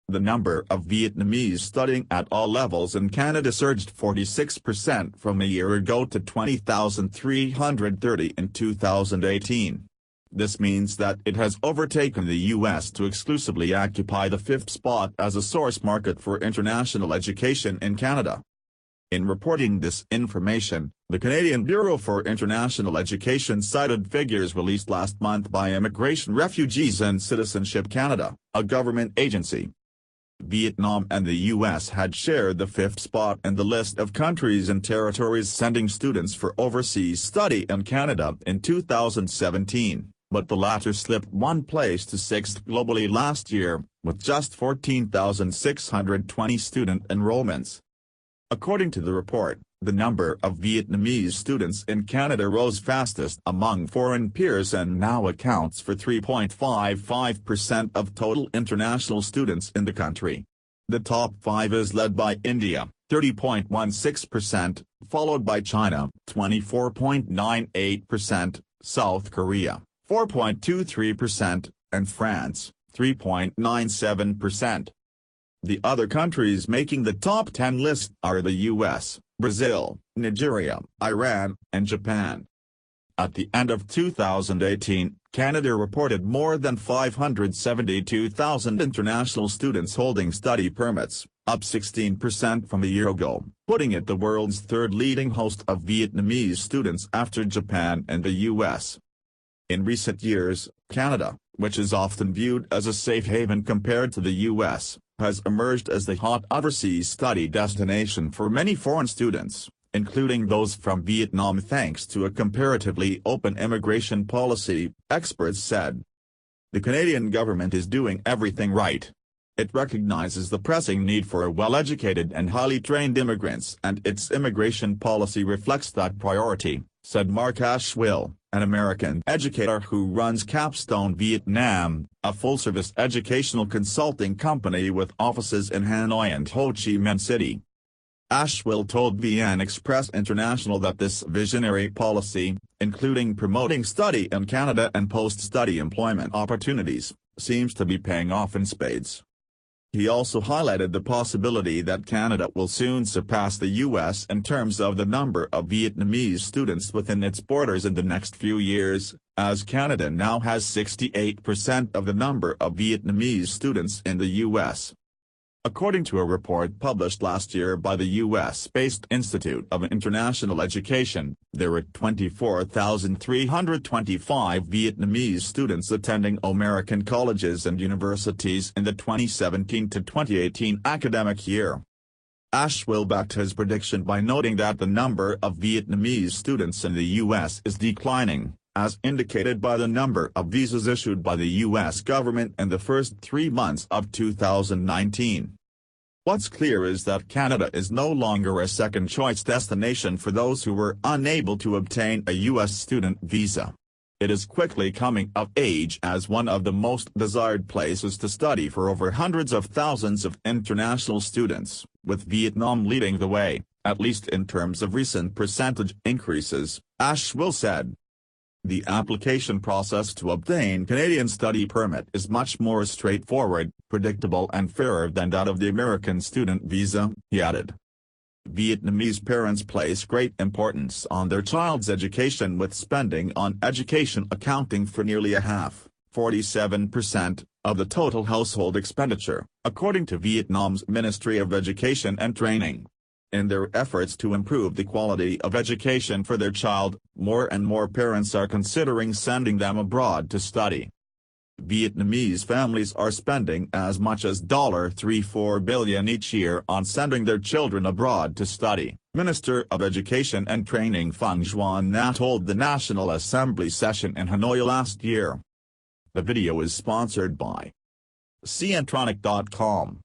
the number of Vietnamese studying at all levels in Canada surged 46% from a year ago to 20,330 in 2018. This means that it has overtaken the U.S. to exclusively occupy the fifth spot as a source market for international education in Canada. In reporting this information, the Canadian Bureau for International Education cited figures released last month by Immigration, Refugees and Citizenship Canada, a government agency. Vietnam and the U.S. had shared the fifth spot in the list of countries and territories sending students for overseas study in Canada in 2017, but the latter slipped one place to sixth globally last year, with just 14,620 student enrollments. According to the report, the number of Vietnamese students in Canada rose fastest among foreign peers and now accounts for 3.55% of total international students in the country. The top five is led by India, 30.16%, followed by China, 24.98%, South Korea, 4.23%, and France, 3.97%. The other countries making the top 10 list are the US, Brazil, Nigeria, Iran, and Japan. At the end of 2018, Canada reported more than 572,000 international students holding study permits, up 16% from a year ago, putting it the world's third leading host of Vietnamese students after Japan and the US. In recent years, Canada, which is often viewed as a safe haven compared to the US, has emerged as the hot overseas study destination for many foreign students, including those from Vietnam thanks to a comparatively open immigration policy, experts said. The Canadian government is doing everything right. It recognizes the pressing need for well-educated and highly trained immigrants and its immigration policy reflects that priority, said Mark Ashwell, an American educator who runs Capstone Vietnam, a full-service educational consulting company with offices in Hanoi and Ho Chi Minh City. Ashwell told VN Express International that this visionary policy, including promoting study in Canada and post-study employment opportunities, seems to be paying off in spades. He also highlighted the possibility that Canada will soon surpass the U.S. in terms of the number of Vietnamese students within its borders in the next few years, as Canada now has 68% of the number of Vietnamese students in the U.S. According to a report published last year by the U.S.-based Institute of International Education, there were 24,325 Vietnamese students attending American colleges and universities in the 2017 to 2018 academic year. Ashwell backed his prediction by noting that the number of Vietnamese students in the U.S. is declining, as indicated by the number of visas issued by the U.S. government in the first 3 months of 2019. What's clear is that Canada is no longer a second-choice destination for those who were unable to obtain a U.S. student visa. It is quickly coming of age as one of the most desired places to study for over hundreds of thousands of international students, with Vietnam leading the way, at least in terms of recent percentage increases, Ashwell said. The application process to obtain Canadian study permit is much more straightforward, predictable and fairer than that of the American student visa, he added. Vietnamese parents place great importance on their child's education, with spending on education accounting for nearly a half, 47%, of the total household expenditure, according to Vietnam's Ministry of Education and Training. In their efforts to improve the quality of education for their child, more and more parents are considering sending them abroad to study. Vietnamese families are spending as much as $34 billion each year on sending their children abroad to study, Minister of Education and Training Phang Duan Na told the National Assembly session in Hanoi last year. The video is sponsored by Cientronic.com.